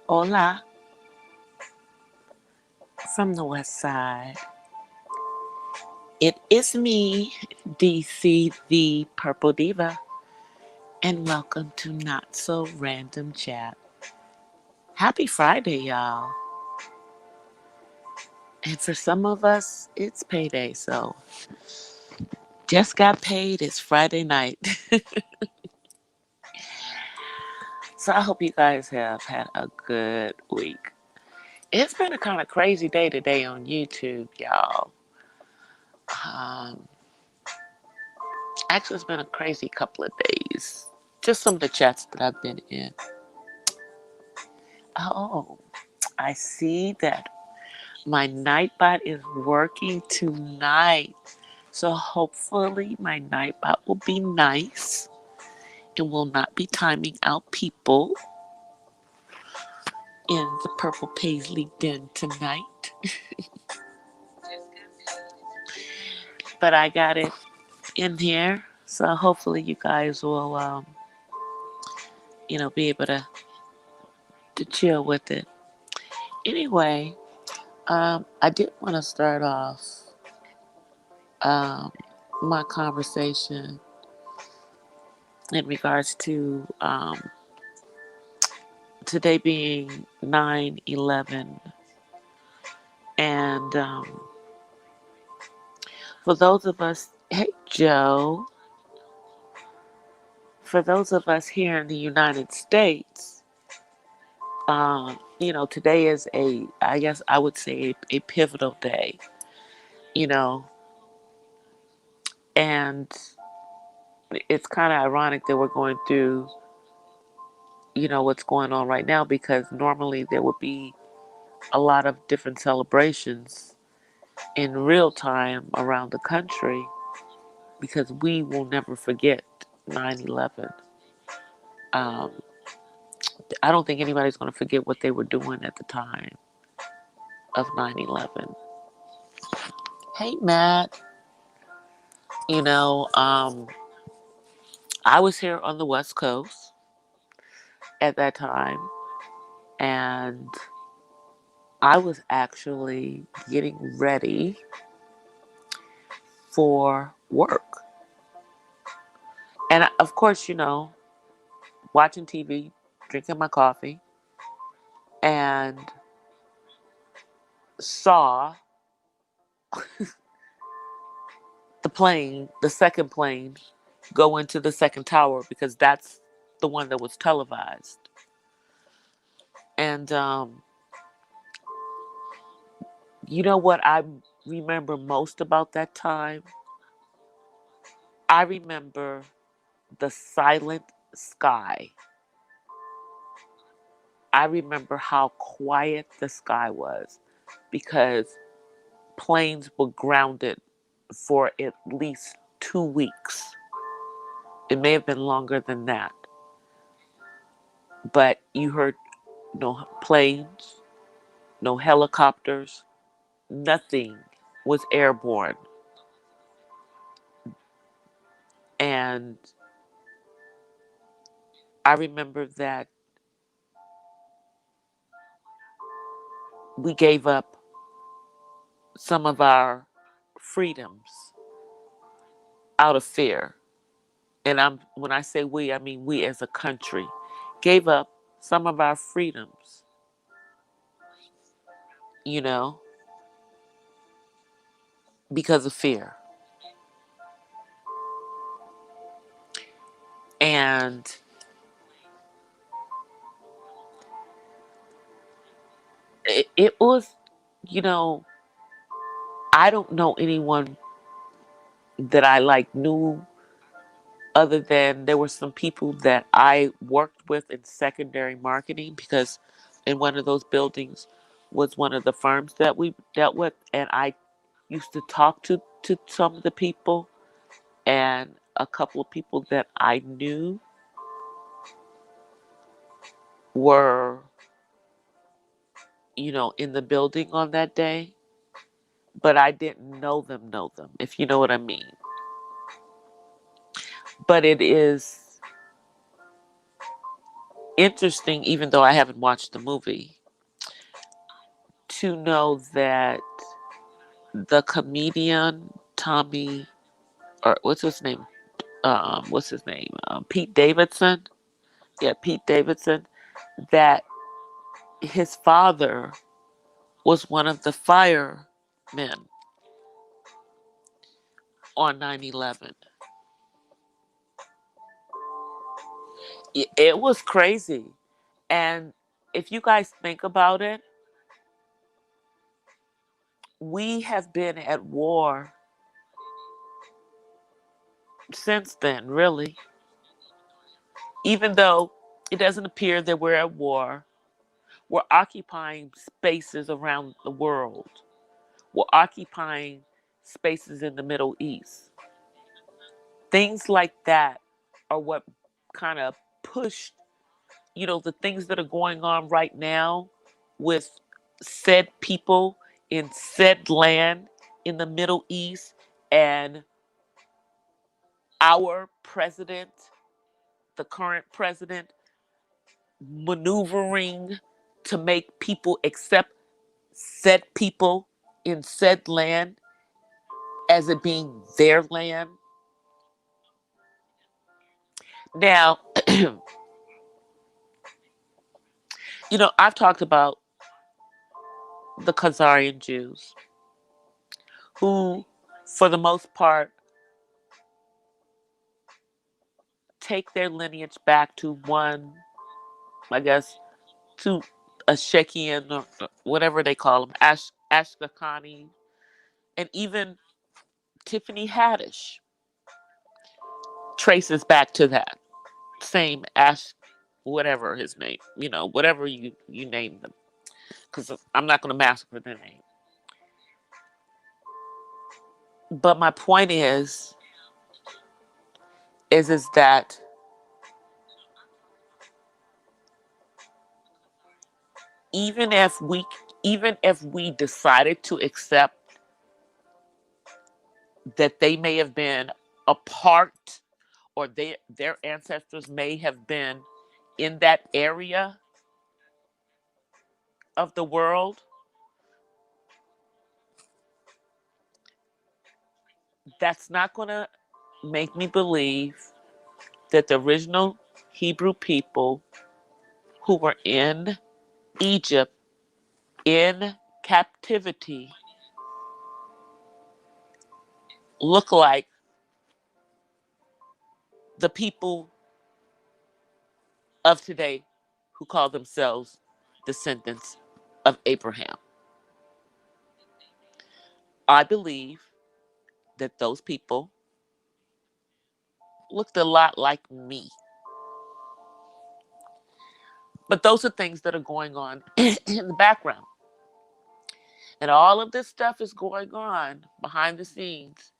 Hola from the west side. It is me, DC the Purple Diva, and welcome to Not So Random Chat. Happy Friday, y'all. And for some of us, it's payday, so just got paid. It's Friday night. So I hope you guys have had a good week. It's been a kind of crazy day today on YouTube, y'all. Um, Actually, it's been a crazy couple of days. Just some of the chats that I've been in. Oh, I see that my Nightbot is working tonight. So hopefully my Nightbot will be nice and will not be timing out people in the Purple Paisley Den tonight. But I got it in here. So hopefully you guys will, be able to chill with it. Anyway, I did want to start off um, my conversation in regards to today being 9/11. And for those of us, hey Joe, for those of us here in the United States, today is I guess I would say a pivotal day, you know, and it's kind of ironic that we're going through, what's going on right now because normally there would be a lot of different celebrations in real time around the country because we will never forget 9/11. Um, I don't think anybody's going to forget what they were doing at the time of 9/11. Hey, Matt. You know, um, I was here on the West Coast at that time, and I was actually getting ready for work. And of course, watching TV, drinking my coffee, and saw the second plane, go into the second tower because that's the one that was televised. And you know what I remember most about that time? I remember the silent sky. I remember how quiet the sky was because planes were grounded for at least 2 weeks. It may have been longer than that. But you heard no planes, no helicopters, nothing was airborne. And I remember that we gave up some of our freedoms out of fear. And when I say we, I mean we as a country gave up some of our freedoms, you know, because of fear. And it was, you know, I don't know anyone that I knew other than there were some people that I worked with in secondary marketing because in one of those buildings was one of the firms that we dealt with, and I used to talk to some of the people, and a couple of people that I knew were, in the building on that day, but I didn't know them, if you know what I mean. But it is interesting, even though I haven't watched the movie, to know that the comedian Tommy, or what's his name? Pete Davidson. Yeah, Pete Davidson. That his father was one of the firemen on 9/11. It was crazy. And if you guys think about it, we have been at war since then, really. Even though it doesn't appear that we're at war, we're occupying spaces around the world. We're occupying spaces in the Middle East. Things like that are what kind of pushed, the things that are going on right now with said people in said land in the Middle East, and our president, the current president, maneuvering to make people accept said people in said land as it being their land. Now, I've talked about the Khazarian Jews who, for the most part, take their lineage back to one, I guess, to a Shekian or whatever they call them, Ashkakani, and even Tiffany Haddish traces back to that same whatever his name, whatever you name them, because I'm not going to massacre their name. But my point is that even if we even if we decided to accept that they may have been a part, or their ancestors may have been in that area of the world, that's not going to make me believe that the original Hebrew people who were in Egypt in captivity look like the people of today who call themselves descendants of Abraham. I believe that those people looked a lot like me. But those are things that are going on in the background. And all of this stuff is going on behind the scenes.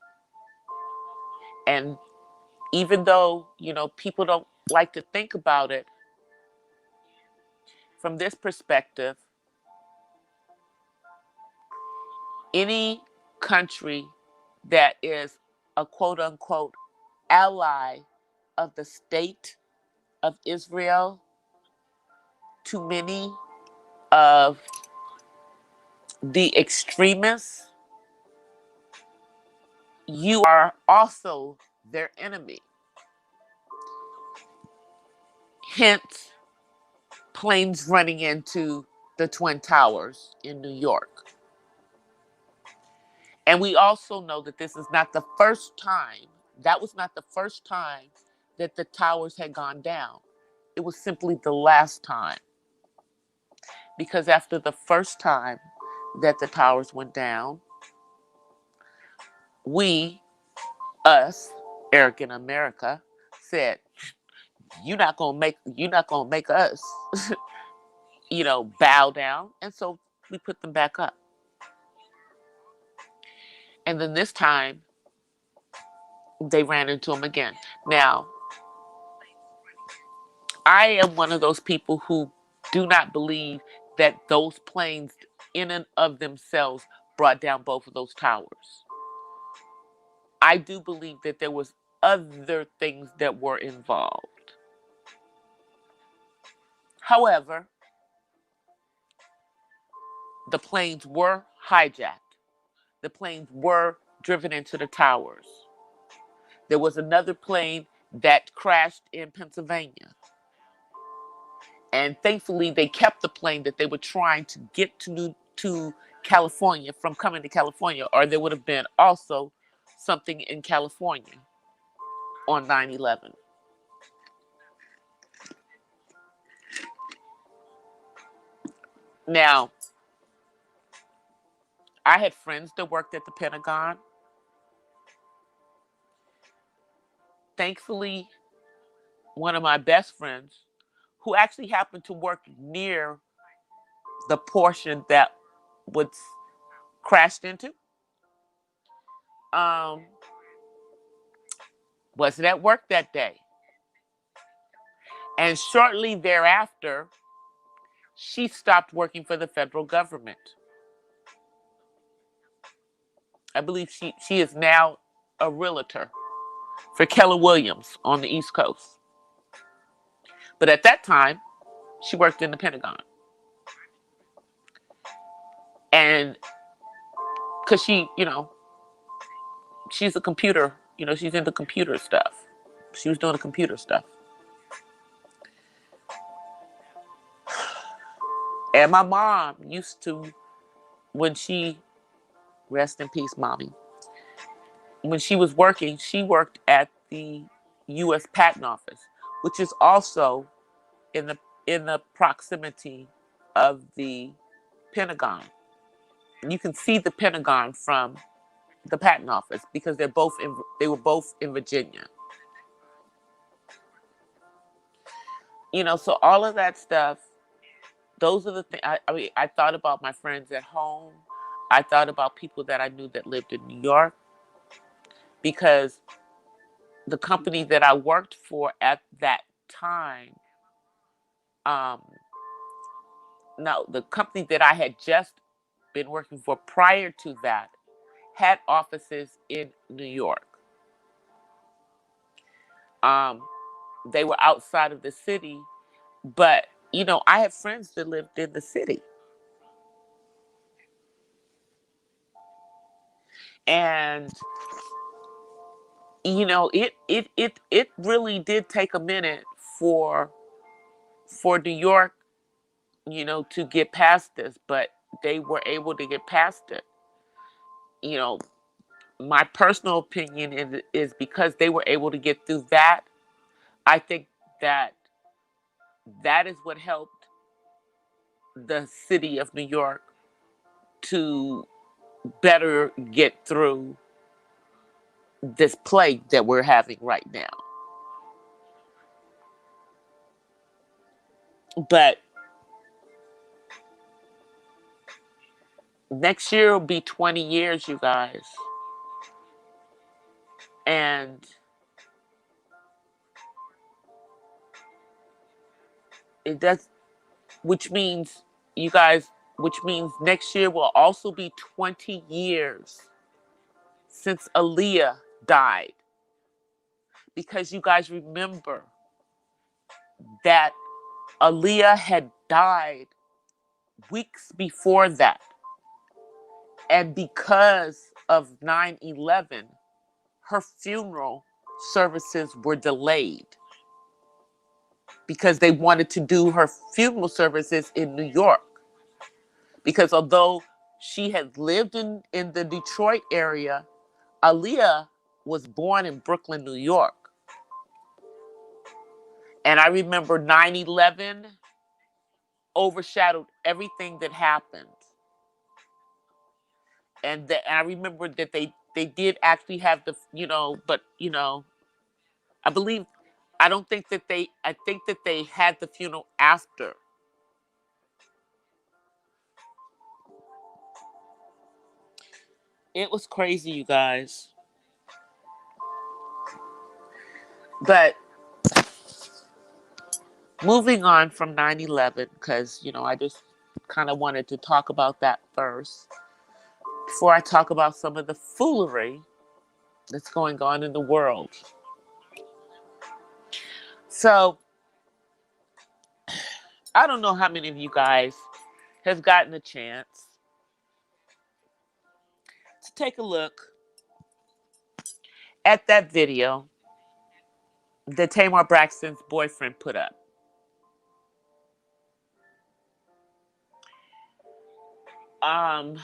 And even though, people don't like to think about it from this perspective, any country that is a quote unquote ally of the state of Israel, to many of the extremists, you are also their enemy. Hence, planes running into the Twin Towers in New York. And we also know that this is not the first time, that was not the first time that the towers had gone down. It was simply the last time. Because after the first time that the towers went down, us, arrogant America, said, you're not gonna make us, bow down. And so we put them back up. And then this time they ran into them again. Now, I am one of those people who do not believe that those planes in and of themselves brought down both of those towers. I do believe that there was other things that were involved. However, the planes were hijacked. The planes were driven into the towers. There was another plane that crashed in Pennsylvania. And thankfully, they kept the plane that they were trying to get to California from coming to California, or there would have been also something in California on 9/11. Now, I had friends that worked at the Pentagon. Thankfully, one of my best friends, who actually happened to work near the portion that was crashed into, um, wasn't at work that day. And shortly thereafter, she stopped working for the federal government. I believe she is now a realtor for Keller Williams on the East Coast. But at that time, she worked in the Pentagon. And because she's a computer, she's into computer stuff. She was doing the computer stuff. And my mom used to, when she, rest in peace, mommy, when she was working, she worked at the U.S. Patent Office, which is also in the proximity of the Pentagon. You can see the Pentagon from the Patent Office because they were both in Virginia. So all of that stuff, those are the things. I mean, I thought about my friends at home. I thought about people that I knew that lived in New York, because the company that I worked for at that time, no, the company that I had just been working for prior to that had offices in New York. They were outside of the city, but I have friends that lived in the city. And it really did take a minute for New York, to get past this, but they were able to get past it. My personal opinion is because they were able to get through that. I think that is what helped the city of New York to better get through this plague that we're having right now. But next year will be 20 years, you guys. And it does, which means, you guys, which means next year will also be 20 years since Aaliyah died. Because you guys remember that Aaliyah had died weeks before that. And because of 9/11, her funeral services were delayed because they wanted to do her funeral services in New York. Because although she had lived in the Detroit area, Aaliyah was born in Brooklyn, New York. And I remember 9/11 overshadowed everything that happened. And I remember that they did actually have the, but, I believe, I think that they had the funeral after. It was crazy, you guys. But moving on from 9/11, because, I just kind of wanted to talk about that first before I talk about some of the foolery that's going on in the world. So I don't know how many of you guys has gotten a chance to take a look at that video that Tamar Braxton's boyfriend put up. Um,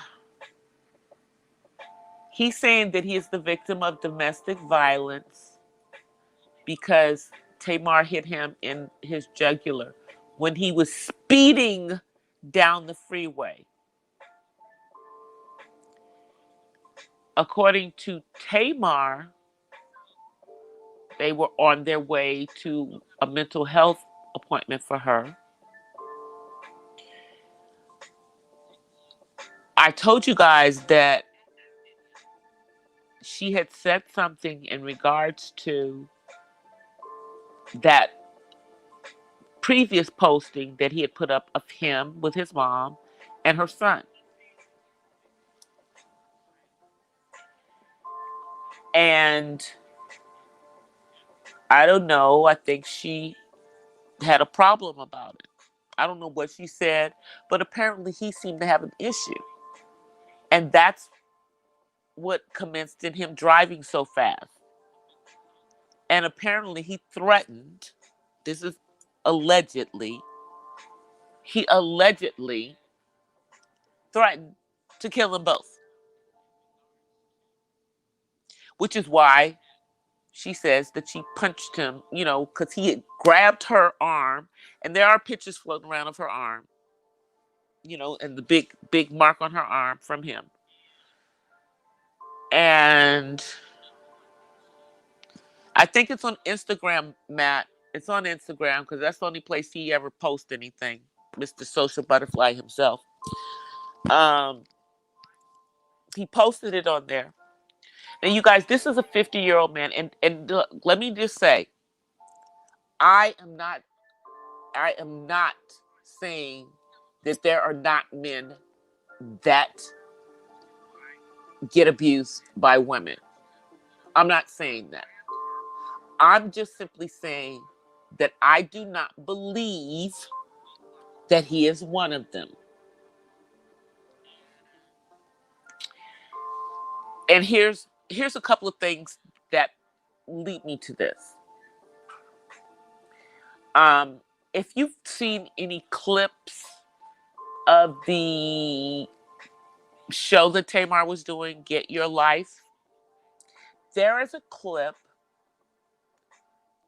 he's saying that he is the victim of domestic violence because Tamar hit him in his jugular when he was speeding down the freeway. According to Tamar, they were on their way to a mental health appointment for her. I told you guys that she had said something in regards to that previous posting that he had put up of him with his mom and her son. And I don't know, I think she had a problem about it. I don't know what she said, but apparently he seemed to have an issue. And that's what commenced in him driving so fast. And apparently he threatened, this is allegedly, he allegedly threatened to kill them both. Which is why she says that she punched him, because he had grabbed her arm. And there are pictures floating around of her arm, and the big mark on her arm from him. And I think it's on Instagram, Matt. It's on Instagram because that's the only place he ever posts anything. Mr. Social Butterfly himself. He posted it on there. And you guys, this is a 50-year-old man. And let me just say, I am not saying that there are not men that get abused by women. I'm not saying that. I'm just simply saying that I do not believe that he is one of them. And here's a couple of things that lead me to this. If you've seen any clips of the show that Tamar was doing, Get Your Life, there is a clip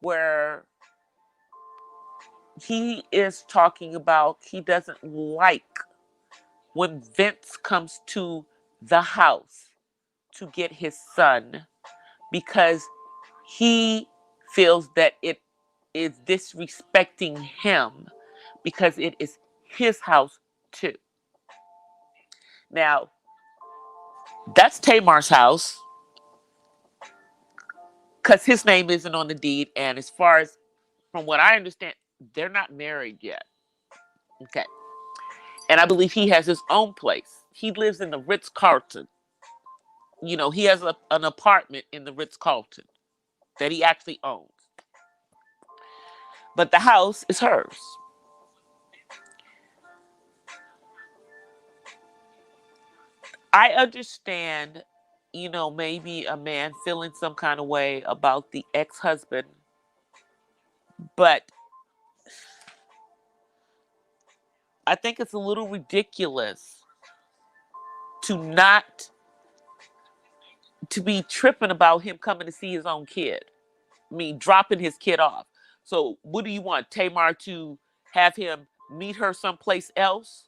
where he is talking about he doesn't like when Vince comes to the house to get his son because he feels that it is disrespecting him because it is his house too. Now, that's Tamar's house because his name isn't on the deed. And as far as from what I understand, they're not married yet. Okay. And I believe he has his own place. He lives in the Ritz-Carlton. He has an apartment in the Ritz-Carlton that he actually owns. But the house is hers. I understand, maybe a man feeling some kind of way about the ex-husband, but I think it's a little ridiculous to be tripping about him coming to see his own kid. I mean, dropping his kid off. So what do you want? Tamar to have him meet her someplace else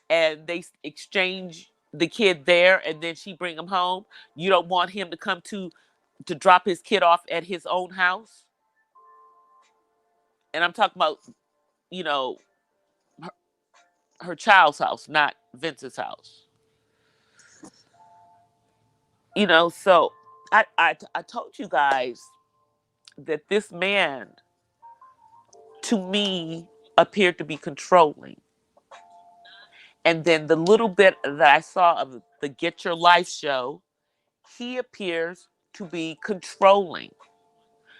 and they exchange the kid there and then she bring him home? You don't want him to come to drop his kid off at his own house? And I'm talking about, her, her child's house, not Vince's house. So I told you guys that this man, to me, appeared to be controlling. And then the little bit that I saw of the Get Your Life show, he appears to be controlling.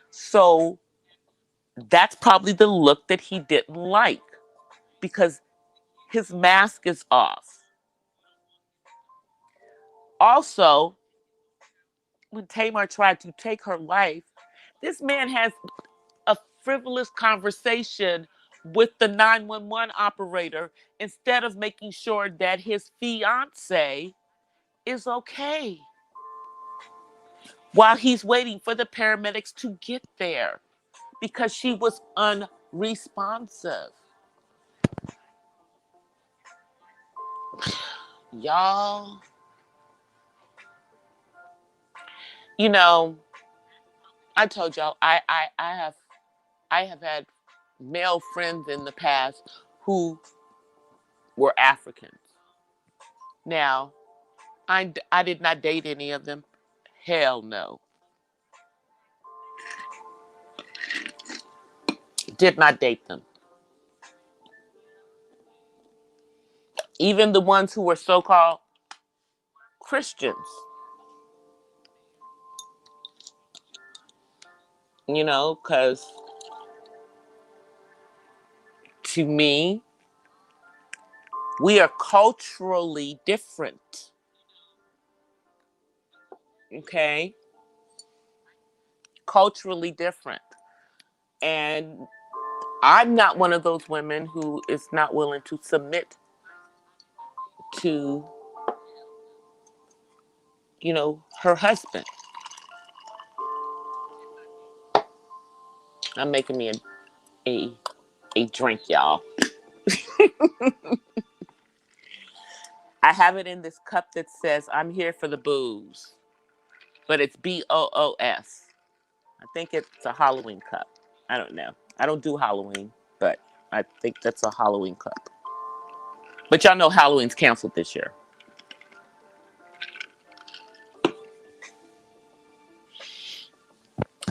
So that's probably the look that he didn't like. because his mask is off. Also, when Tamar tried to take her life, this man has a frivolous conversation with the 911 operator instead of making sure that his fiance is okay while he's waiting for the paramedics to get there because she was unresponsive. Y'all, you know, I told y'all I have had male friends in the past who were Africans. Now, I did not date any of them. Hell no. Did not date them. Even the ones who were so-called Christians. Because to me, we are culturally different. Okay? Culturally different. And I'm not one of those women who is not willing to submit to, her husband. I'm making me a drink, y'all. I have it in this cup that says, I'm here for the booze. But it's BOOS. I think it's a Halloween cup. I don't know. I don't do Halloween, but I think that's a Halloween cup. But y'all know Halloween's canceled this year.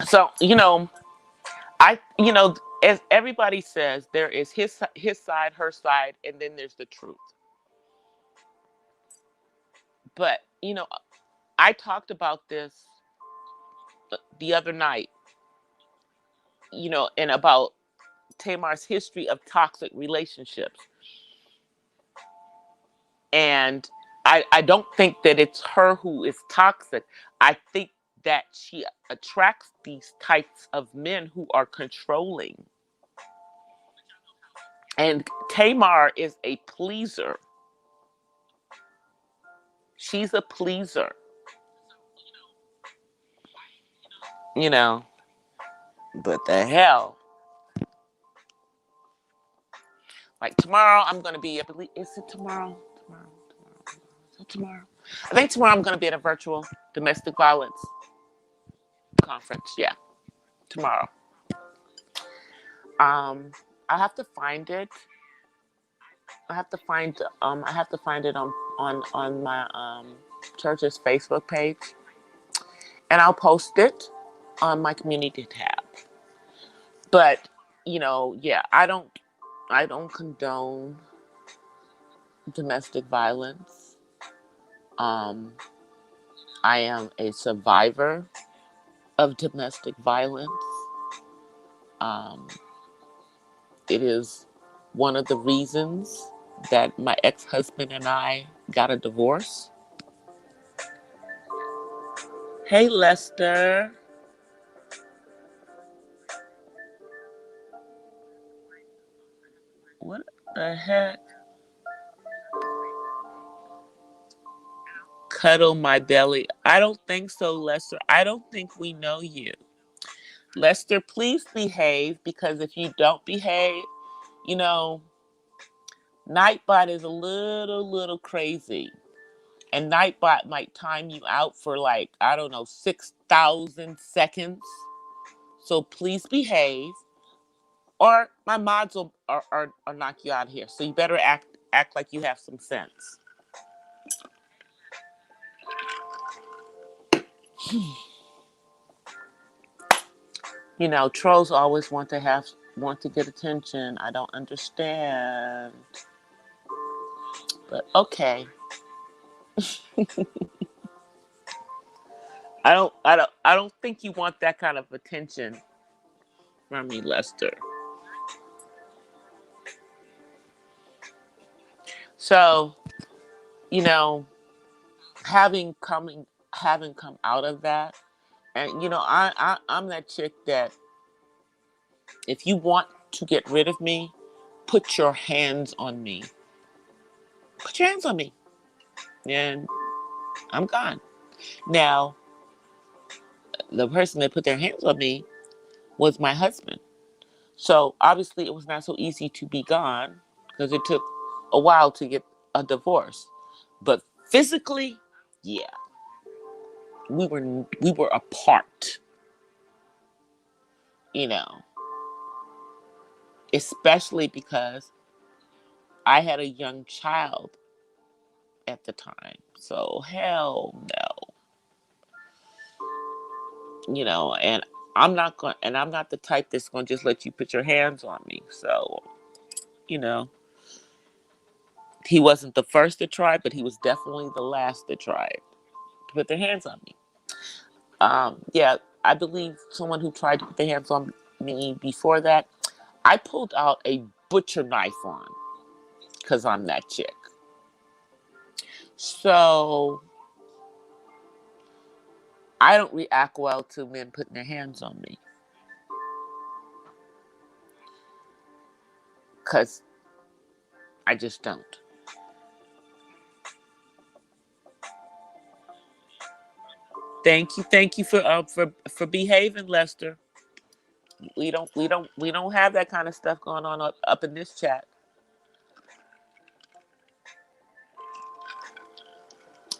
So, as everybody says, there is his side, her side, and then there's the truth. But, I talked about this the other night, and about Tamar's history of toxic relationships. And I don't think that it's her who is toxic. I think that she attracts these types of men who are controlling. And Tamar is a pleaser. She's a pleaser. But the hell. Like tomorrow, I'm going to be, is it tomorrow? Is it tomorrow? I think tomorrow I'm going to be at a virtual domestic violence conference. Yeah, tomorrow. I have to find it. I have to find it on my church's Facebook page, and I'll post it on my community tab. But yeah, I don't condone domestic violence. I am a survivor of domestic violence. It is one of the reasons that my ex-husband and I got a divorce. Hey, Lester. What the heck? Cuddle my belly. I don't think so, Lester. I don't think we know you. Lester, please behave, because if you don't behave, Nightbot is a little crazy. And Nightbot might time you out for 6,000 seconds. So please behave, or my mods will knock you out of here. So you better act like you have some sense. Trolls always want to get attention. I don't understand. But okay. I don't think you want that kind of attention from me, Lester. So, you know, having coming having come out of that, and I'm that chick that if you want to get rid of me, put your hands on me. Put your hands on me, and I'm gone. Now, the person that put their hands on me was my husband. So obviously, it was not so easy to be gone because it took a while to get a divorce. But physically, yeah, we were apart. You know, especially because I had a young child at the time. So hell no. And I'm not the type that's going to just let you put your hands on me. So, you know, he wasn't the first to try, but he was definitely the last to try it, to put their hands on me. Yeah, I believe someone who tried to put their hands on me before that, I pulled out a butcher knife on because I'm that chick. So I don't react well to men putting their hands on me because I just don't. Thank you for behaving, Lester. We don't have that kind of stuff going on up in this chat.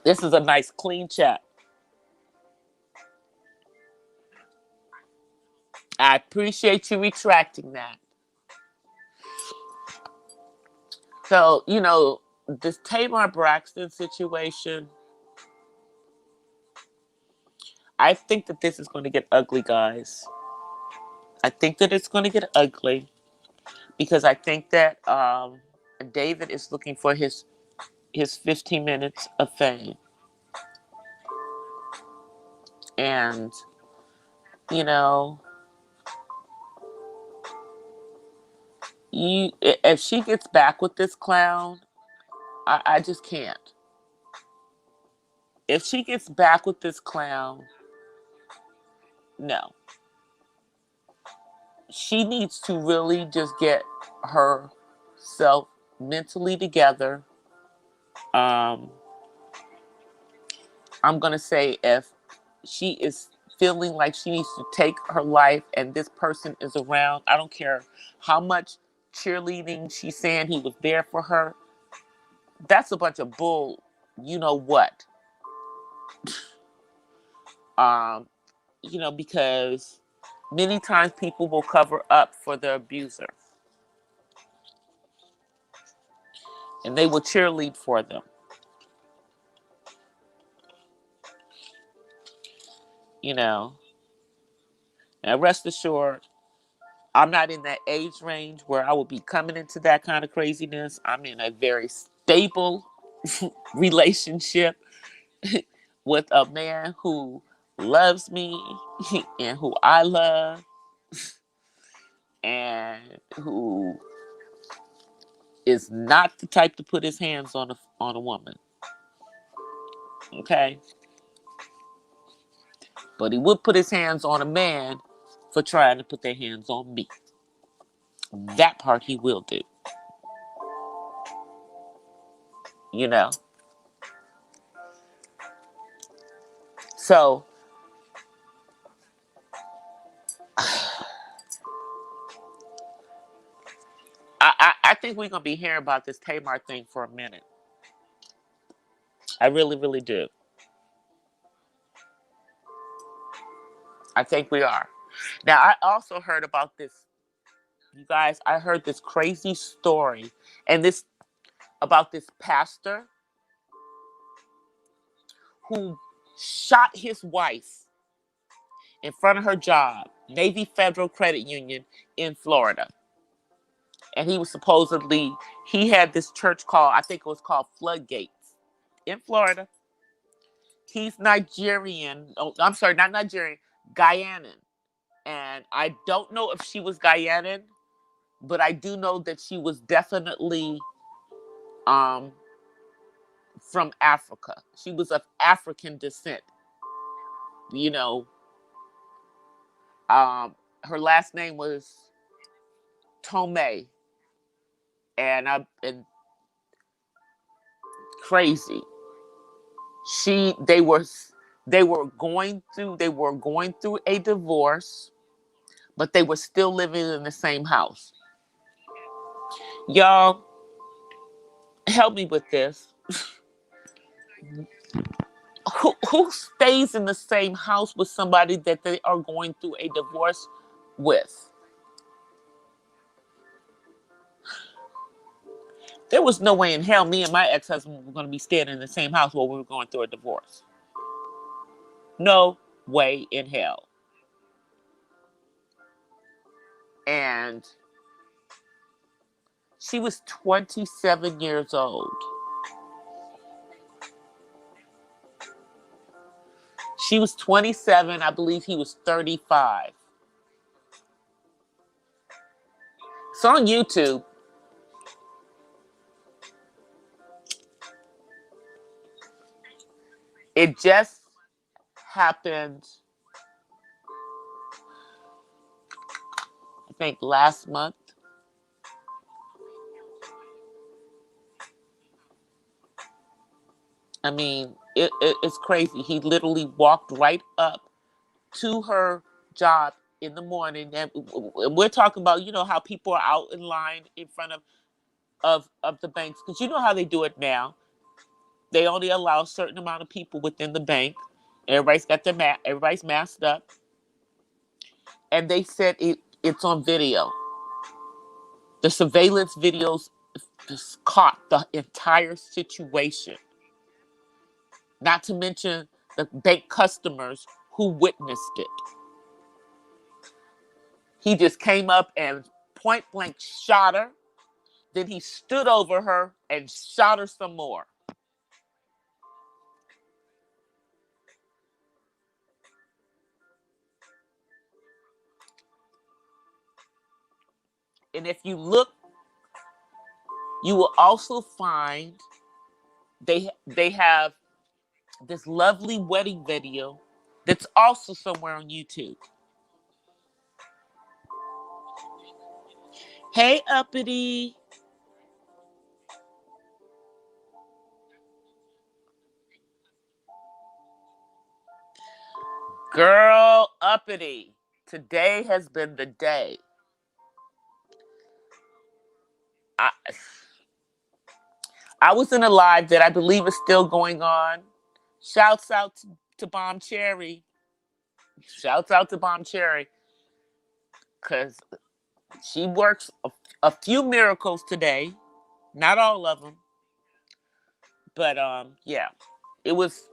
This is a nice clean chat. I appreciate you retracting that. So, this Tamar Braxton situation, I think that this is going to get ugly, guys. I think that it's going to get ugly because I think that David is looking for his 15 minutes of fame. And, you know, if she gets back with this clown, I just can't. If she gets back with this clown, no. She needs to really just get herself mentally together. Um, I'm going to say if she is feeling like she needs to take her life and this person is around, I don't care how much cheerleading she's saying he was there for her. That's a bunch of bull, you know what? Um, because many times people will cover up for their abuser and they will cheerlead for them. And rest assured, I'm not in that age range where I will be coming into that kind of craziness. I'm in a very stable relationship with a man who loves me and who I love and who is not the type to put his hands on a woman. Okay? But he would put his hands on a man for trying to put their hands on me. That part he will do. You know? So, I think we're going to be hearing about this Tamar thing for a minute. I really, really do. I think we are. Now, I also heard about this. You guys, I heard this crazy story about this pastor who shot his wife in front of her job, Navy Federal Credit Union in Florida. And he had this church called, I think it was called Floodgates in Florida. He's Nigerian. Oh, I'm sorry, not Nigerian, Guyanan. And I don't know if she was Guyanan, but I do know that she was definitely um, from Africa. She was of African descent. You know, her last name was Tomei, and crazy. She they were going through a divorce, but they were still living in the same house. Y'all, help me with this. Who stays in the same house with somebody that they are going through a divorce with? There was no way in hell me and my ex-husband were going to be staying in the same house while we were going through a divorce. No way in hell. And she was 27 years old. She was 27. I believe he was 35. It's on YouTube. It just happened, I think, last month. I mean, it's crazy. He literally walked right up to her job in the morning, and we're talking about, you know, how people are out in line in front of the banks, because you know how they do it now. They only allow a certain amount of people within the bank. Everybody's masked up, and they said it's on video. The surveillance videos just caught the entire situation. Not to mention the bank customers who witnessed it. He just came up and point blank shot her. Then he stood over her and shot her some more. And if you look, you will also find they have this lovely wedding video that's also somewhere on YouTube. Hey, Uppity. Girl, Uppity. Today has been the day. I, I was in a live that I believe is still going on. Shouts out to Bomb Cherry. Shouts out to Bomb Cherry. Because she works a few miracles today. Not all of them. But yeah. It was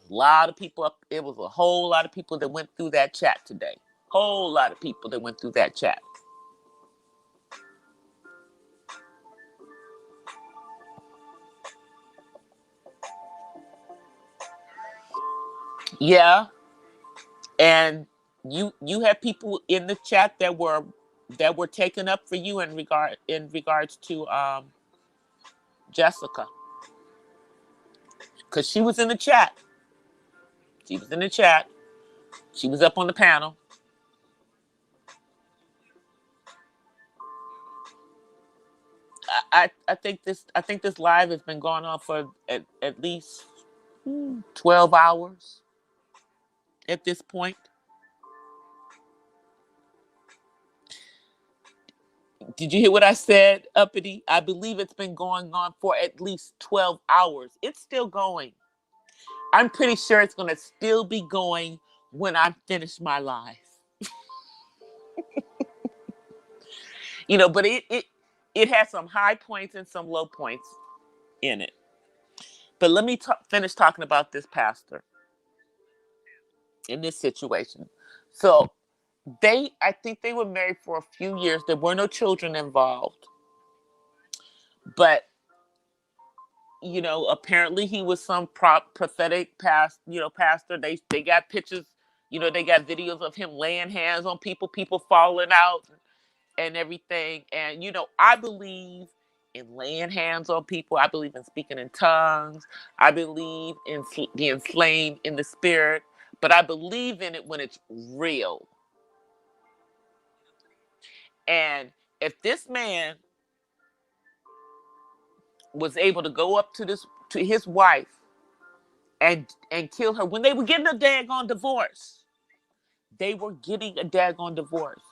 a lot of people up. It was a whole lot of people that went through that chat today. Whole lot of people that went through that chat. Yeah. And you had people in the chat that were taken up for you in regards to Jessica, because she was in the chat. She was in the chat. She was up on the panel. I think this live has been going on for at least 12 hours at this point. Did you hear what I said, Uppity? I believe it's been going on for at least 12 hours. It's still going. I'm pretty sure it's going to still be going when I finish my live. You know, but it has some high points and some low points in it. But let me finish talking about this pastor in this situation. So I think they were married for a few years. There were no children involved. But, you know, apparently he was some prophetic pastor. They got pictures, you know, they got videos of him laying hands on people falling out and everything. And, you know, I believe in laying hands on people. I believe in speaking in tongues. I believe in being slain in the spirit. But I believe in it when it's real. And if this man was able to go up to his wife and kill her when they were getting a daggone divorce. They were getting a daggone divorce.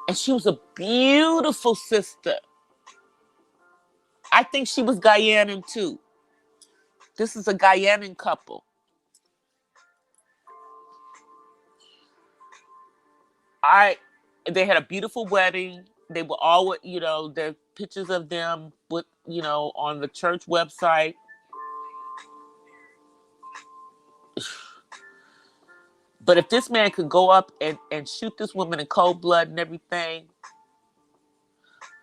And she was a beautiful sister. I think she was Guyanan too. This is a Guyanan couple. They had a beautiful wedding. They were all, there are pictures of them with, on the church website. But if this man could go up and shoot this woman in cold blood and everything,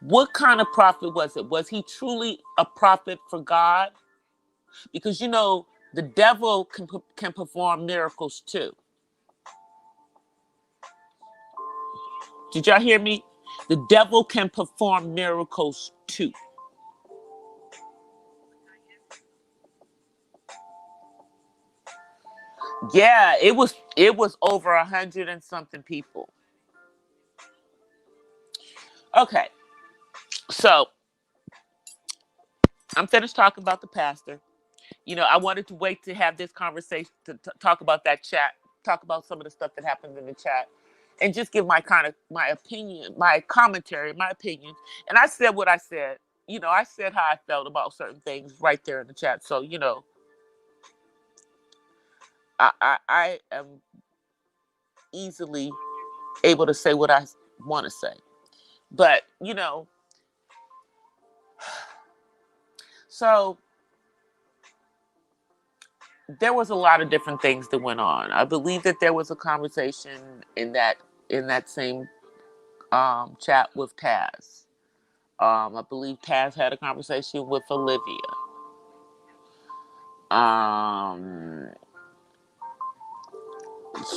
what kind of prophet was it? Was he truly a prophet for God? Because the devil can perform miracles too. Did y'all hear me? The devil can perform miracles too. Yeah, it was over 100 and something people. Okay, so I'm finished talking about the pastor. I wanted to wait to have this conversation to talk about that chat, talk about some of the stuff that happened in the chat, and just give my opinion, my commentary, my opinion. And I said what I said. I said how I felt about certain things right there in the chat. So I am easily able to say what I want to say. But so there was a lot of different things that went on. I believe that there was a conversation in that same chat with Taz. I believe Taz had a conversation with Olivia.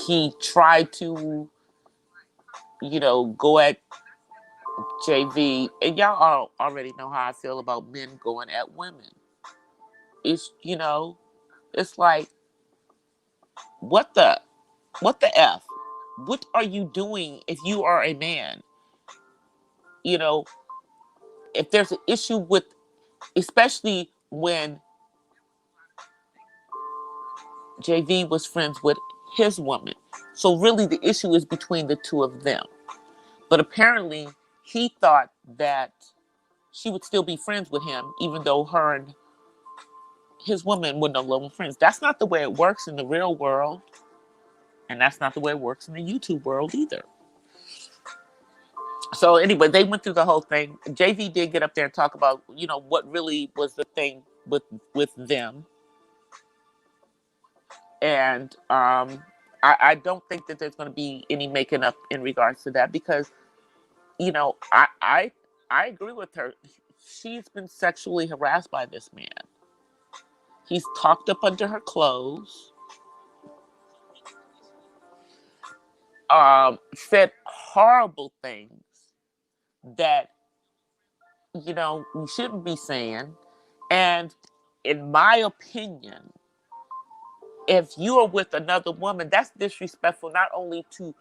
He tried to, go at JV, and y'all all already know how I feel about men going at women. It's like, what the, what the f? What are you doing if you are a man? You know, if there's an issue with, especially when JV was friends with his woman. So really the issue is between the two of them. But apparently he thought that she would still be friends with him, even though her and his woman were no longer friends. That's not the way it works in the real world. And that's not the way it works in the YouTube world either. So anyway, they went through the whole thing. JV did get up there and talk about, what really was the thing with them. And I don't think that there's going to be any making up in regards to that because, I agree with her. She's been sexually harassed by this man. He's talked up under her clothes, said horrible things that, we shouldn't be saying. And in my opinion, if you are with another woman, that's disrespectful not only to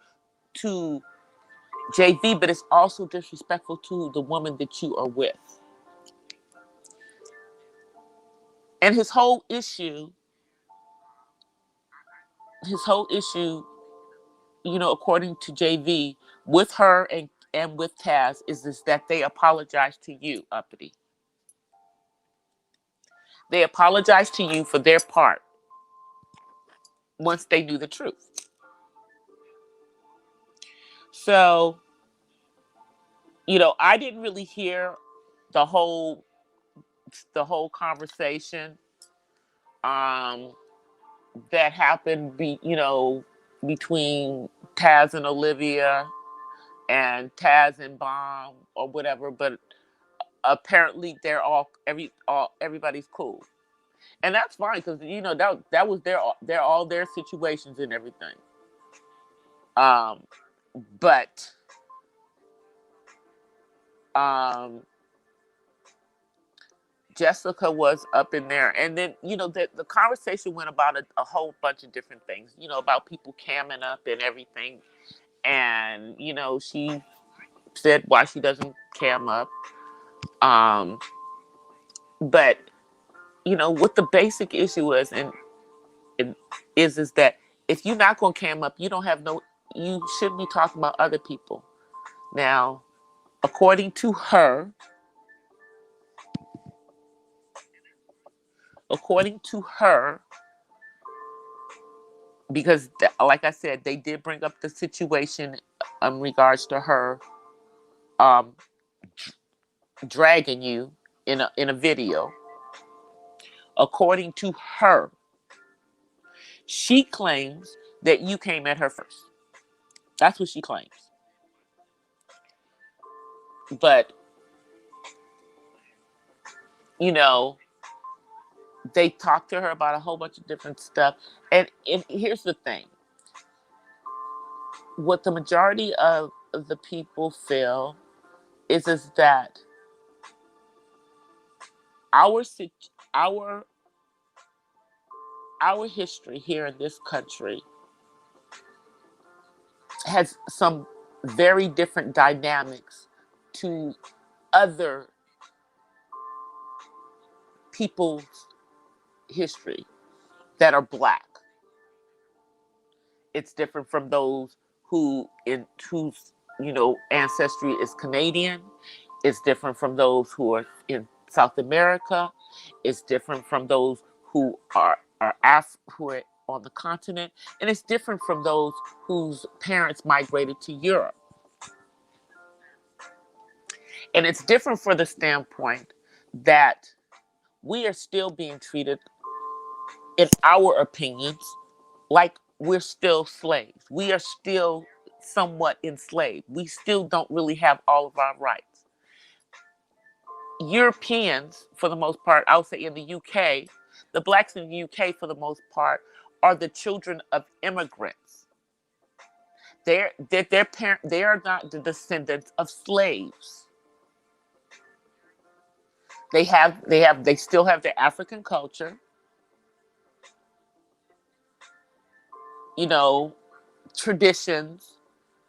JV, but it's also disrespectful to the woman that you are with. And his whole issue, according to JV, with her and with Taz, is that they apologize to you, Uppity. They apologize to you for their part once they knew the truth. So, I didn't really hear the whole conversation um, that happened, between Taz and Olivia and Taz and Bomb or whatever. But apparently, everybody's cool, and that's fine because that was their situations and everything. Um, but Jessica was up in there, and then the conversation went about a whole bunch of different things, about people camming up and everything. And she said why she doesn't cam up. um but what the basic issue is, and it is that if you're not going to cam up, you shouldn't be talking about other people. Now, according to her, according to her, because like I said, they did bring up the situation in regards to her um dragging you in a video. According to her, she claims that you came at her first. That's what she claims. But you know they talked to her about a whole bunch of different stuff. And here's the thing: what the majority of the people feel is that our our our history here in this country has some very different dynamics to other people's history that are black. It's different from those whose ancestry is Canadian. It's different from those who are in South America. It's different from those who are on the continent, and it's different from those whose parents migrated to Europe. And it's different for the standpoint that we are still being treated, in our opinions, like we're still slaves. We are still somewhat enslaved. We still don't really have all of our rights. Europeans, for the most part, I would say in the UK, the blacks in the UK, for the most part, are the children of immigrants. They are not the descendants of slaves. They still have their African culture, traditions.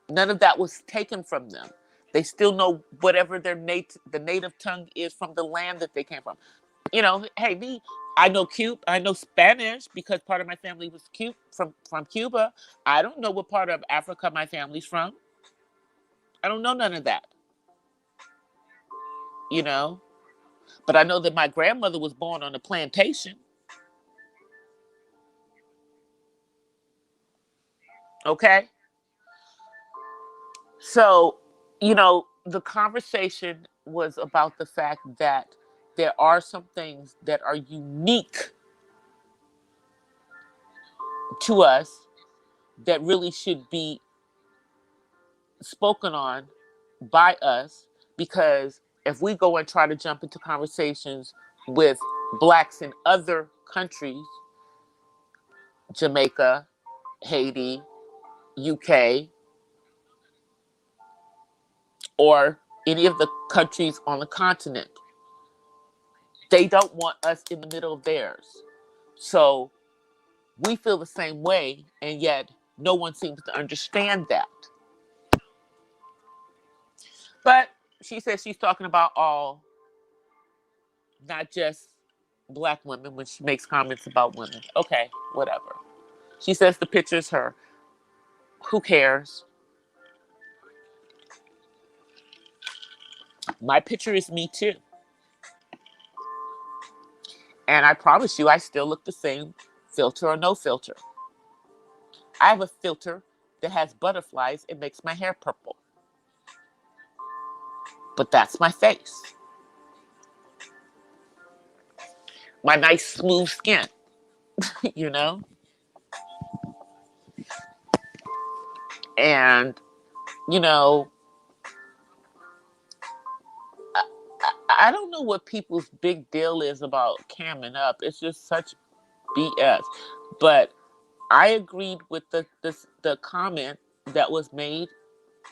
None of that was taken from them. They still know whatever the native tongue is from the land that they came from. Hey, I know I know Spanish because part of my family was from Cuba. I don't know what part of Africa my family's from. I don't know none of that. You know, but I know that my grandmother was born on a plantation. Okay, so the conversation was about the fact that there are some things that are unique to us that really should be spoken on by us, because if we go and try to jump into conversations with blacks in other countries, Jamaica, Haiti, UK, or any of the countries on the continent, they don't want us in the middle of theirs. So we feel the same way, and yet no one seems to understand that. But she says she's talking about all, not just black women, when she makes comments about women. Okay, whatever. She says the picture's her. Who cares? My picture is me too. And I promise you, I still look the same, filter or no filter. I have a filter that has butterflies and makes my hair purple. But that's my face. My nice smooth skin, you know? And, you know, I don't know what people's big deal is about camming up. It's just such BS. But I agreed with the comment that was made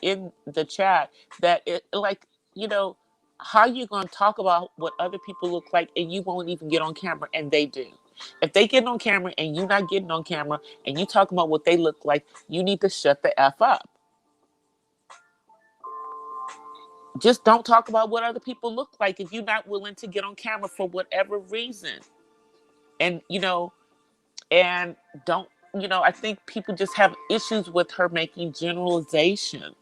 in the chat that it, like, you know, how are you going to talk about what other people look like and you won't even get on camera and they do? If they get on camera and you're not getting on camera and you talking about what they look like, you need to shut the F up. Just don't talk about what other people look like if you're not willing to get on camera for whatever reason. And, and don't, I think people just have issues with her making generalizations.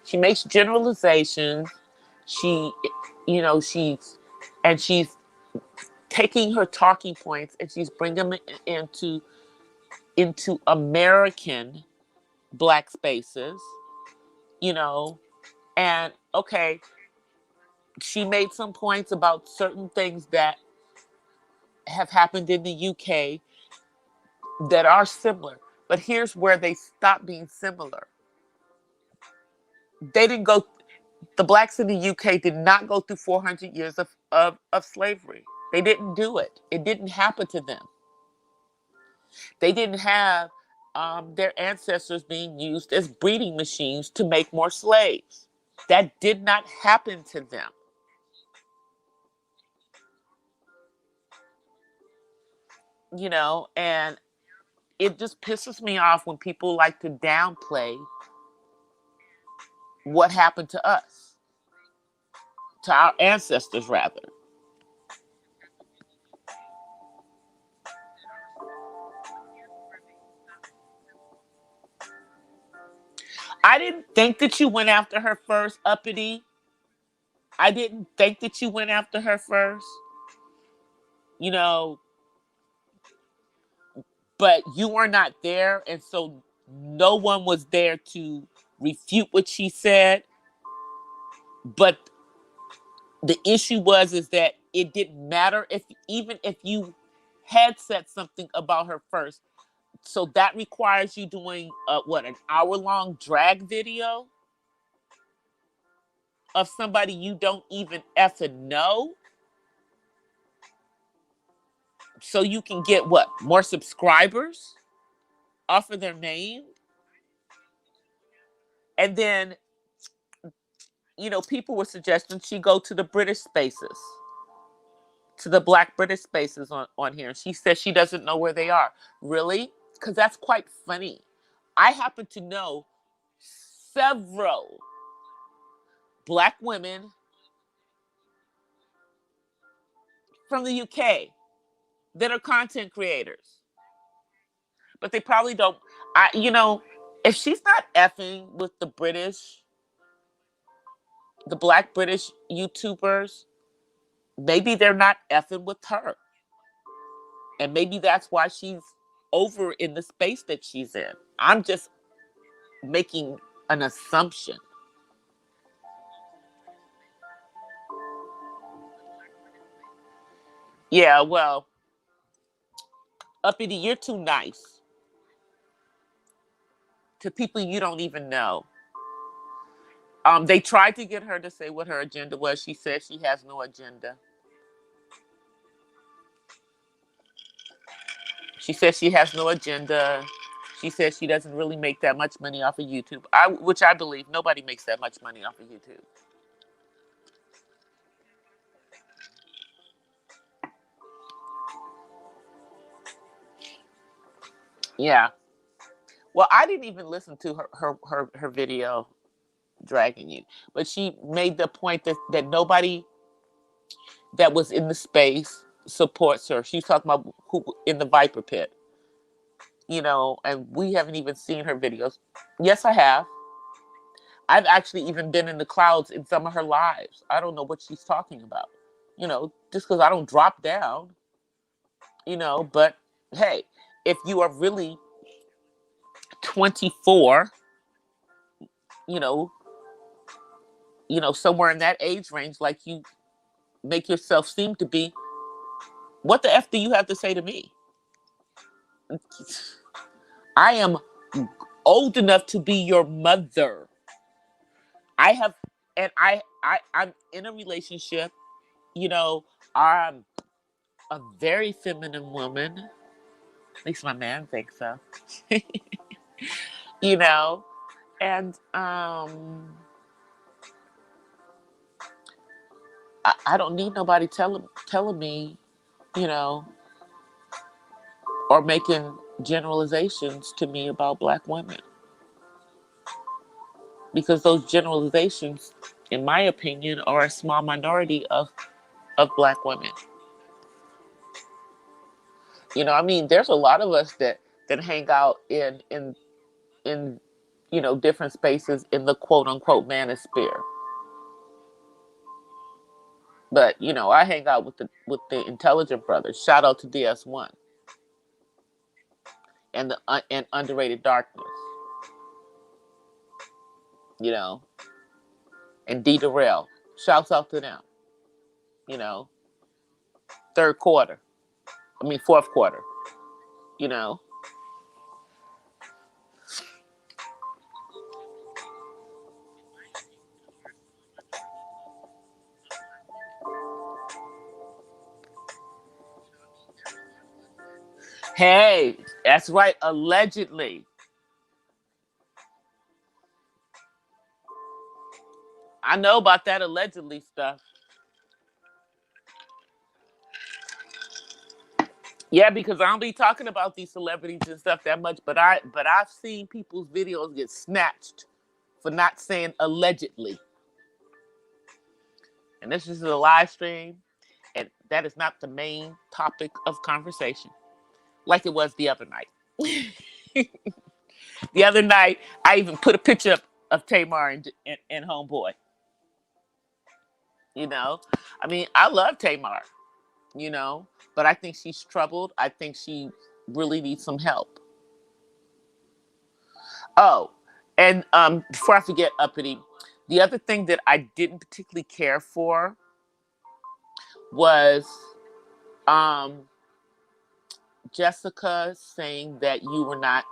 She makes generalizations. She, she's taking her talking points and she's bringing them into American Black spaces, and okay, she made some points about certain things that have happened in the UK that are similar. But here's where they stop being similar. They didn't go, the Blacks in the UK did not go through 400 years of slavery. They didn't do it. It didn't happen to them. They didn't have their ancestors being used as breeding machines to make more slaves. That did not happen to them. And it just pisses me off when people like to downplay what happened to us, to our ancestors, rather. I didn't think that you went after her first, uppity. I didn't think that you went after her first, you know, but you were not there. And so no one was there to refute what she said. But the issue is that it didn't matter even if you had said something about her first. So that requires you doing an hour-long drag video of somebody you don't even effing know, so you can get what, more subscribers off of their name. And then people were suggesting she go to the British spaces, to the Black British spaces on here, and she says she doesn't know where they are. Really? Because that's quite funny. I happen to know several Black women from the UK that are content creators, but they probably don't. If she's not effing with the Black British YouTubers, maybe they're not effing with her, and maybe that's why she's over in the space that she's in. I'm just making an assumption. Yeah, well, uppity, you're too nice to people you don't even know. They tried to get her to say what her agenda was. She said she has no agenda. She says she has no agenda. She says she doesn't really make that much money off of YouTube. Which I believe nobody makes that much money off of YouTube. Yeah. Well, I didn't even listen to her video dragging you, but she made the point that nobody that was in the space supports her. She's talking about who in the Viper pit, and we haven't even seen her videos. Yes, I have. I've actually even been in the clouds in some of her lives. I don't know what she's talking about, just because I don't drop down, but hey, if you are really 24, you know, somewhere in that age range, like you make yourself seem to be, what the F do you have to say to me? I am old enough to be your mother. I have, and I'm in a relationship, I'm a very feminine woman. At least my man thinks so. you know, And I don't need nobody telling me, you know, or making generalizations to me about black women, because those generalizations, in my opinion, are a small minority of black women. You know, I mean, there's a lot of us that hang out in you know, different spaces in the quote unquote manosphere. But you know, I hang out with the intelligent brothers. Shout out to DS1 and the and underrated darkness. You know, and D Darrell. Shouts out to them. You know, third quarter. I mean fourth quarter. You know. Hey, that's right. Allegedly, I know about that allegedly stuff. Yeah, because I don't be talking about these celebrities and stuff that much, but I've seen people's videos get snatched for not saying allegedly. And this is a live stream, and that is not the main topic of conversation, like it was the other night. The other night, I even put a picture up of Tamar and Homeboy. You know, I mean, I love Tamar. You know, but I think she's troubled. I think she really needs some help. Oh, and before I forget, Uppity, the other thing that I didn't particularly care for was um, Jessica saying that you were not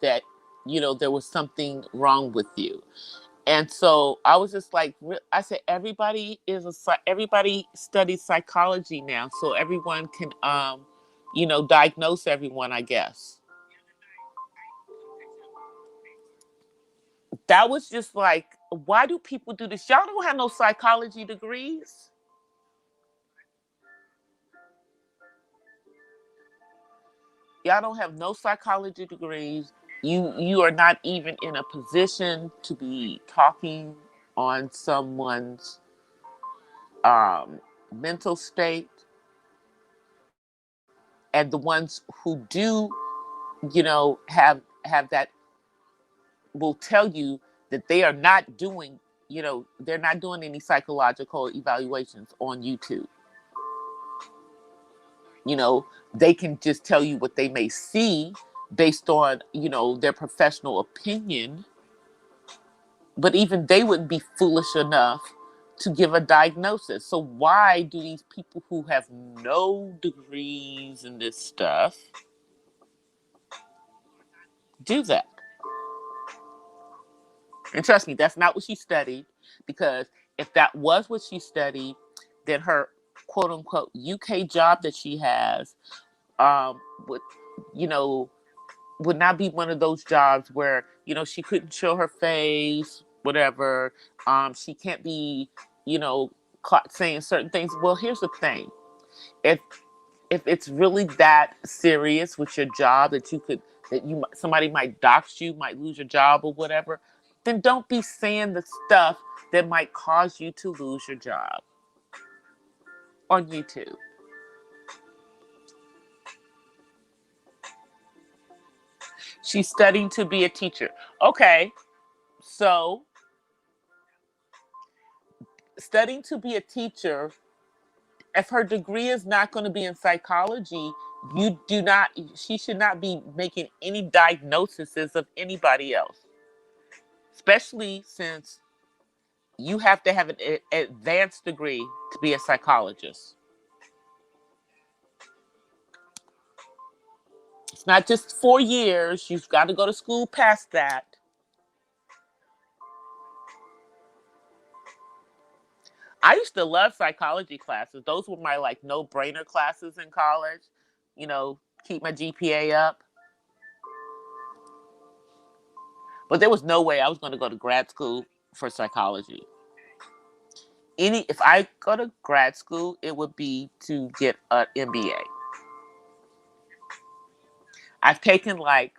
that you know there was something wrong with you, and so I was just like, I said, everybody studies psychology now, so everyone can you know, diagnose everyone, I guess. That was just like, why do people do this? Y'all don't have no psychology degrees. Y'all don't have no psychology degrees. You are not even in a position to be talking on someone's mental state. And the ones who do, you know, have that will tell you that they are not doing, you know, they're not doing any psychological evaluations on YouTube. You know, they can just tell you what they may see based on, you know, their professional opinion, but even they wouldn't be foolish enough to give a diagnosis. So why do these people who have no degrees in this stuff do that? And trust me, that's not what she studied, because if that was what she studied, then her quote unquote UK job that she has would, you know, would not be one of those jobs where, you know, she couldn't show her face, whatever. She can't be, you know, caught saying certain things. Well, here's the thing: if if it's really that serious with your job that you could, that you, somebody might dox you, might lose your job or whatever, then don't be saying the stuff that might cause you to lose your job on YouTube. She's studying to be a teacher. Okay, so studying to be a teacher, if her degree is not going to be in psychology, you do not, she should not be making any diagnoses of anybody else, especially since you have to have an advanced degree to be a psychologist. It's not just 4 years, you've got to go to school past that. I used to love psychology classes. Those were my like no-brainer classes in college. You know, keep my GPA up. But there was no way I was going to go to grad school for psychology. If I go to grad school, it would be to get an MBA. I've taken like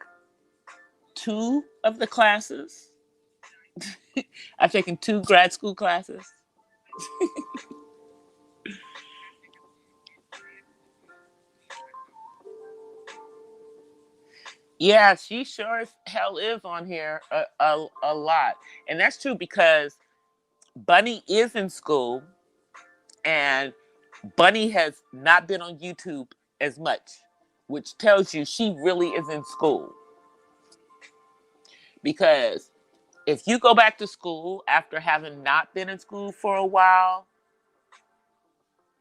2 of the classes. I've taken 2 grad school classes. Yeah, she sure as hell is on here a lot. And that's true because Bunny is in school and Bunny has not been on YouTube as much, which tells you she really is in school. Because if you go back to school after having not been in school for a while,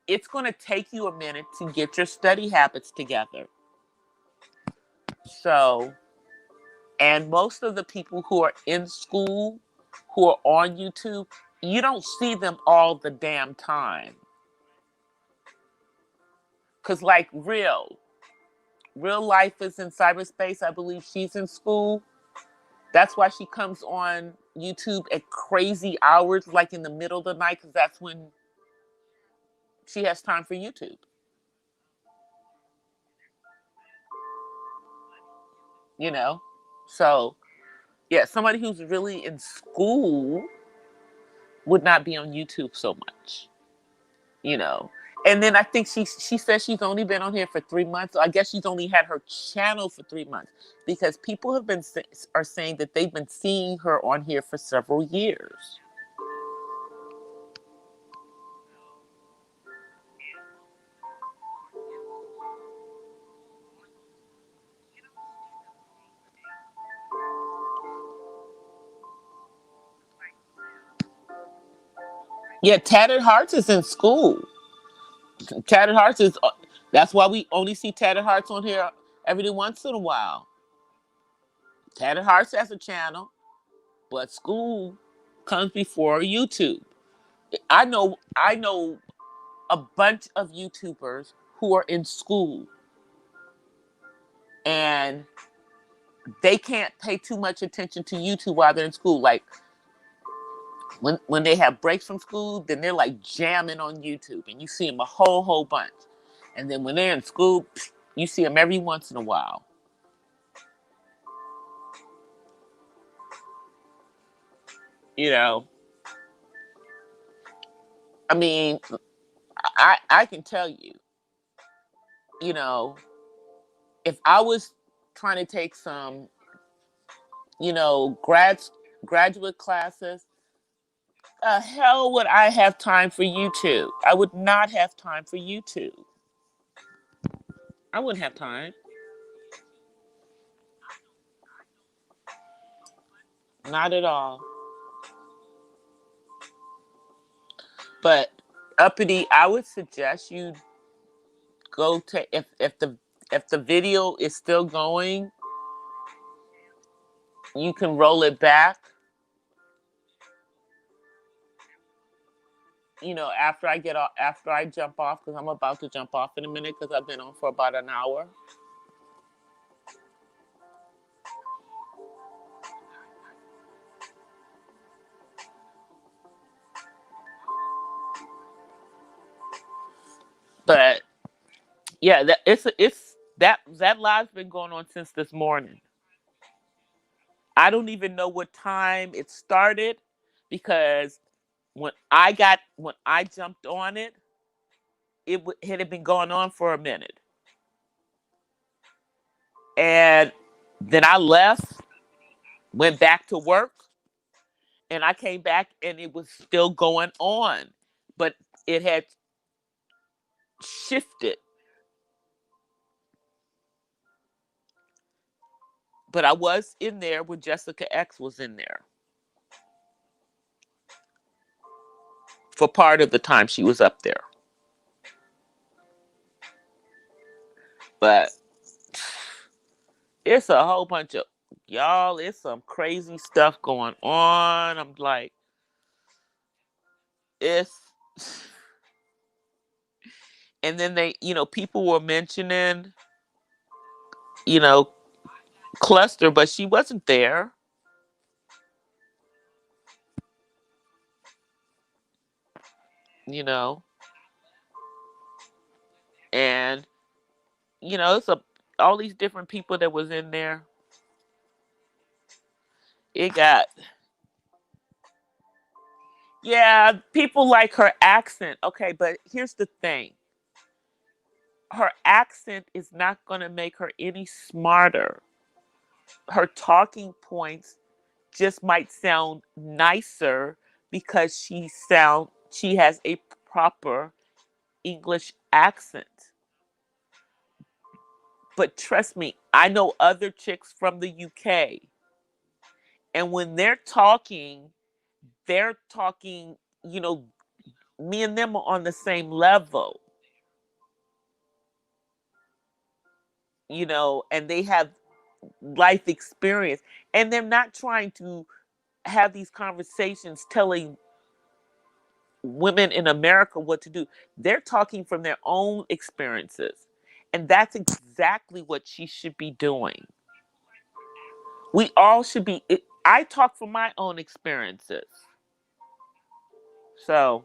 it's going to take you a minute to get your study habits together. So, and most of the people who are in school, who are on YouTube, you don't see them all the damn time. Because, like, real life is in cyberspace. I believe she's in school. That's why she comes on YouTube at crazy hours, like in the middle of the night, because that's when she has time for YouTube. You know? So, yeah, somebody who's really in school would not be on YouTube so much. You know? And then I think she says she's only been on here for 3 months. So I guess she's only had her channel for 3 months because people are saying that they've been seeing her on here for several years. Yeah, Tattered Hearts is in school. Tattered Hearts is. That's why we only see Tattered Hearts on here every once in a while. Tattered Hearts has a channel, but school comes before YouTube. I know a bunch of YouTubers who are in school and they can't pay too much attention to YouTube while they're in school. Like when they have breaks from school, then they're like jamming on YouTube and you see them a whole bunch. And then when they're in school, you see them every once in a while. You know, I mean, I can tell you, you know, if I was trying to take some, graduate classes, hell would I have time for YouTube? I would not have time for YouTube. I wouldn't have time. Not at all. But uppity, I would suggest you go to if the video is still going, you can roll it back. After I jump off, because I'm about to jump off in a minute because I've been on for about an hour. But yeah, that live's been going on since this morning. I don't even know what time it started because when I jumped on it, it had been going on for a minute, and then I left, went back to work, and I came back and it was still going on, but it had shifted. But I was in there when Jessica X was in there for part of the time she was up there. But it's a whole bunch of y'all. It's some crazy stuff going on. I'm like, it's. And then people were mentioning, you know, Cluster, but she wasn't there. you know, and it's all these different people that was in there. It got, yeah, people like her accent. Okay, but here's the thing. Her accent is not going to make her any smarter. Her talking points just might sound nicer because she has a proper English accent. But trust me, I know other chicks from the UK, and when they're talking, me and them are on the same level, and they have life experience, and they're not trying to have these conversations telling women in America what to do. They're talking from their own experiences. And that's exactly what she should be doing. We all should be. I talk from my own experiences. So,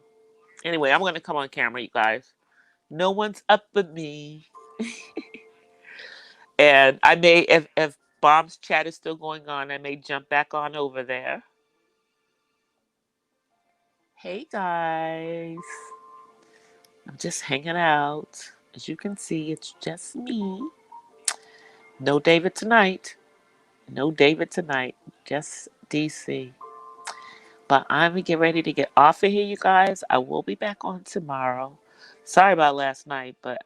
anyway, I'm going to come on camera, you guys. No one's up but me. And I may, if Bob's chat is still going on, I may jump back on over there. Hey, guys. I'm just hanging out. As you can see, it's just me. No David tonight. No David tonight. Just DC. But I'm going to get ready to get off of here, you guys. I will be back on tomorrow. Sorry about last night, but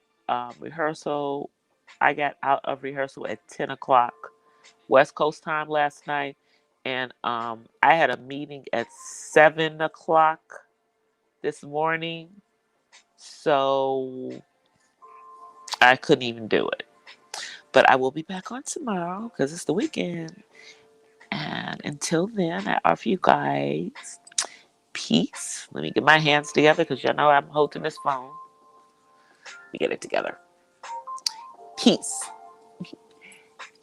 rehearsal, I got out of rehearsal at 10 o'clock West Coast time last night. And I had a meeting at 7 o'clock this morning. So I couldn't even do it. But I will be back on tomorrow because it's the weekend. And until then, I offer you guys peace. Let me get my hands together because y'all know I'm holding this phone. Let me get it together. Peace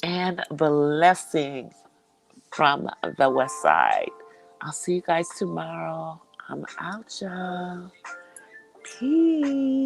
and blessings from the West Side. I'll see you guys tomorrow. I'm out, y'all. Peace.